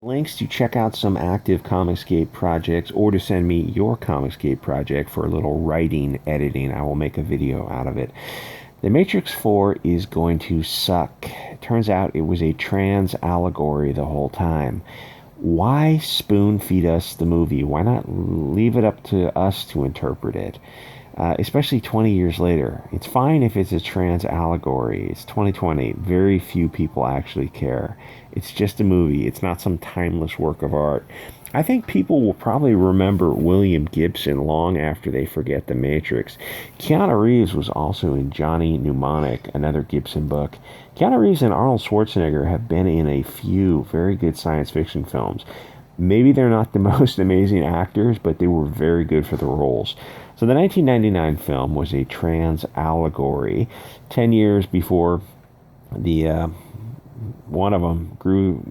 Links to check out some active Comicsgate projects or to send me your Comicsgate project for a little writing, editing. I will make a video out of it. The Matrix 4 is going to suck. It turns out it was a trans allegory the whole time. Why spoon feed us the movie? Why not leave it up to us to interpret it? Especially 20 years later. It's fine if it's a trans allegory. It's 2020. Very few people actually care. It's just a movie. It's not some timeless work of art. I think people will probably remember William Gibson long after they forget The Matrix. Keanu Reeves was also in Johnny Mnemonic, another Gibson book. Keanu Reeves and Arnold Schwarzenegger have been in a few very good science fiction films. Maybe they're not the most amazing actors, but they were very good for the roles. So the 1999 film was a trans allegory. 10 years before the one of them grew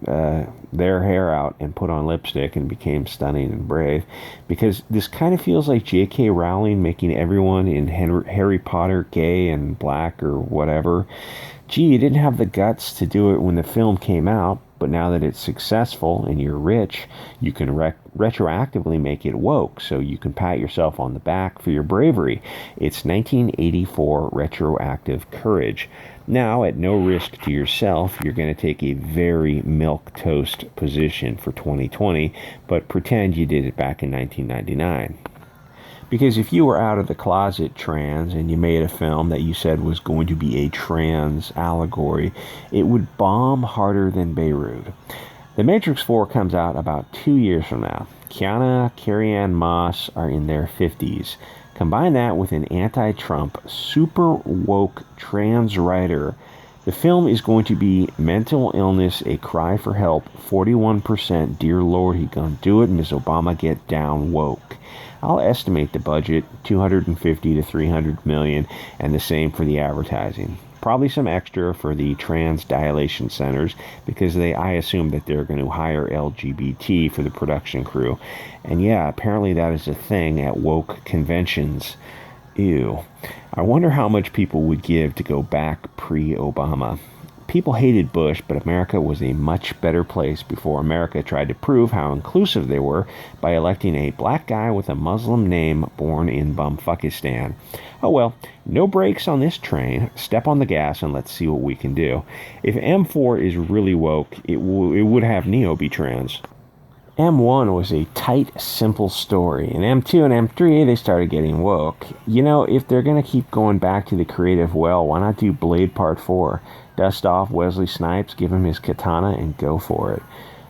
their hair out and put on lipstick and became stunning and brave, because this kind of feels like J.K. Rowling making everyone in Harry Potter gay and black or whatever. Gee, you didn't have the guts to do it when the film came out, but now that it's successful and you're rich, you can retroactively make it woke, so you can pat yourself on the back for your bravery. It's 1984 retroactive courage. Now, at no risk to yourself, you're going to take a very milquetoast position for 2020, but pretend you did it back in 1999. Because if you were out of the closet trans and you made a film that you said was going to be a trans allegory, it would bomb harder than Beirut. The Matrix 4 comes out about 2 years from now. Keanu, Carrie-Anne Moss are in their 50s. Combine that with an anti-Trump, super woke trans writer. The film is going to be mental illness, a cry for help, 41%, dear Lord, he gonna do it, Miss Obama, get down woke. I'll estimate the budget, 250 to 300 million, and the same for the advertising. Probably some extra for the trans dilation centers, because I assume that they're going to hire LGBT for the production crew. And yeah, apparently that is a thing at woke conventions. Ew. I wonder how much people would give to go back pre-Obama. People hated Bush, but America was a much better place before America tried to prove how inclusive they were by electing a black guy with a Muslim name born in Bumfuckistan. Oh well, no brakes on this train. Step on the gas and let's see what we can do. If M4 is really woke, it would have Neo be trans. M1 was a tight, simple story. In M2 and M3, they started getting woke. You know, if they're going to keep going back to the creative well, why not do Blade Part 4? Dust off Wesley Snipes, give him his katana, and go for it.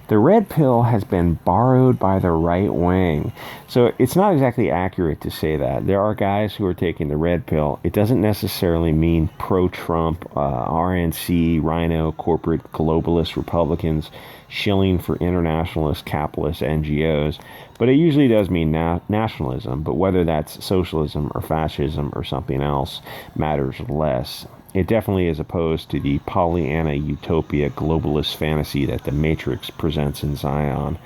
The red pill has been borrowed by the right wing. So it's not exactly accurate to say that. There are guys who are taking the red pill. It doesn't necessarily mean pro-Trump, RNC, Rhino, corporate, globalist Republicans shilling for internationalist, capitalist NGOs. But it usually does mean nationalism. But whether that's socialism or fascism or something else matters less. It definitely is opposed to the Pollyanna utopia globalist fantasy that the Matrix presents in Zion.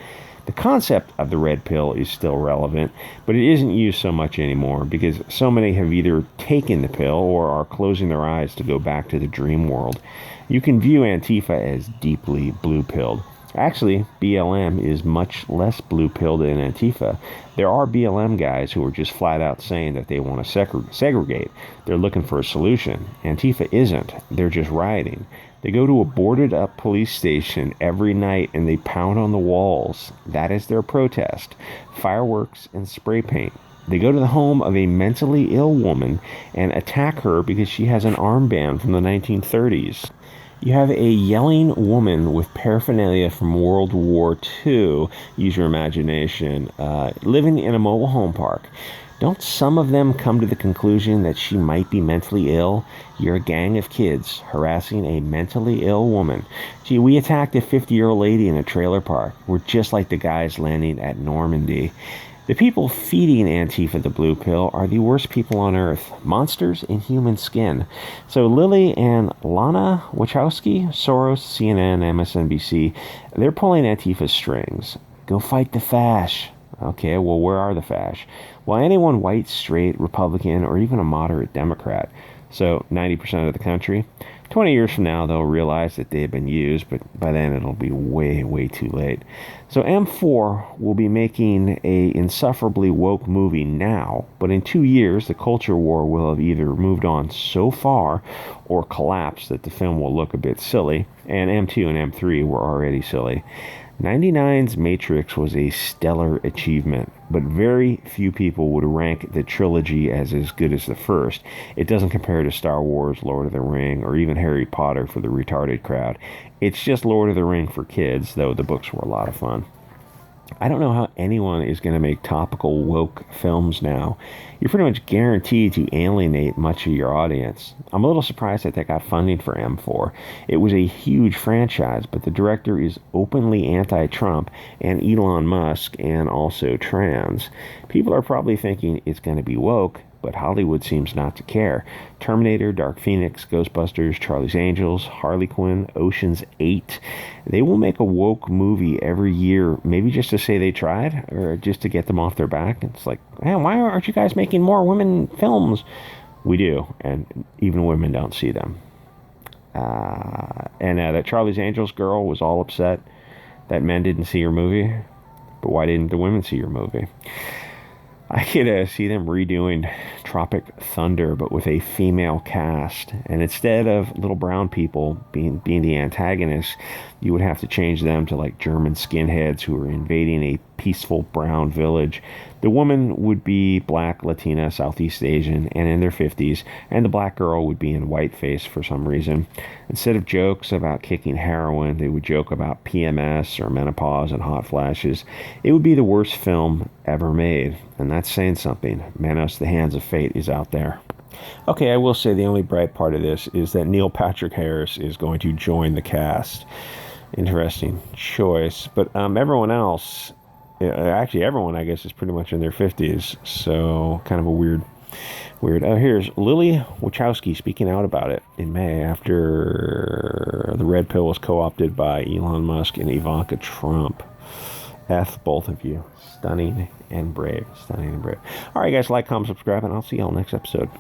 The concept of the red pill is still relevant, but it isn't used so much anymore because so many have either taken the pill or are closing their eyes to go back to the dream world. You can view Antifa as deeply blue-pilled. Actually, BLM is much less blue-pilled than Antifa. There are BLM guys who are just flat out saying that they want to segregate. They're looking for a solution. Antifa isn't. They're just rioting. They go to a boarded-up police station every night and they pound on the walls. That is their protest. Fireworks and spray paint. They go to the home of a mentally ill woman and attack her because she has an armband from the 1930s. You have a yelling woman with paraphernalia from World War II, use your imagination, living in a mobile home park. Don't some of them come to the conclusion that she might be mentally ill? You're a gang of kids harassing a mentally ill woman. Gee, we attacked a 50-year-old lady in a trailer park. We're just like the guys landing at Normandy. The people feeding Antifa the blue pill are the worst people on earth, monsters in human skin. So Lily and Lana Wachowski, Soros, CNN, MSNBC, they're pulling Antifa's strings. Go fight the fash. Okay, well, where are the fash? Well, anyone white, straight, Republican, or even a moderate Democrat. So 90% of the country. 20 years from now, they'll realize that they have been used, but by then it'll be way, way too late. So M4 will be making a insufferably woke movie now, but in 2 years, the culture war will have either moved on so far or collapsed that the film will look a bit silly, and M2 and M3 were already silly. 99's Matrix was a stellar achievement, but very few people would rank the trilogy as good as the first. It doesn't compare to Star Wars, Lord of the Ring, or even Harry Potter for the retarded crowd. It's just Lord of the Ring for kids, though the books were a lot of fun. I don't know how anyone is going to make topical woke films now. You're pretty much guaranteed to alienate much of your audience. I'm a little surprised that they got funding for M4. It was a huge franchise, but the director is openly anti-Trump and Elon Musk and also trans. People are probably thinking it's going to be woke, but Hollywood seems not to care. Terminator, Dark Phoenix, Ghostbusters, Charlie's Angels, Harley Quinn, Ocean's 8. They will make a woke movie every year, maybe just to say they tried, or just to get them off their back. It's like, man, why aren't you guys making more women films? We do, and even women don't see them. And that Charlie's Angels girl was all upset that men didn't see her movie, but why didn't the women see her movie? I could see them redoing Tropic Thunder, but with a female cast. And instead of little brown people being the antagonists, you would have to change them to like German skinheads who are invading a peaceful brown village. The woman would be black, Latina, Southeast Asian, and in their 50s, and the black girl would be in whiteface for some reason. Instead of jokes about kicking heroin, they would joke about PMS or menopause and hot flashes. It would be the worst film ever made, and that's saying something. Manos, the Hands of Fate is out there. Okay, I will say the only bright part of this is that Neil Patrick Harris is going to join the cast. Interesting choice, but everyone else... Actually, everyone, I guess, is pretty much in their 50s, so kind of a weird. Here's Lily Wachowski speaking out about it in May after the red pill was co-opted by Elon Musk and Ivanka Trump. Both of you. Stunning and brave. All right, guys, like, comment, subscribe, and I'll see y'all next episode.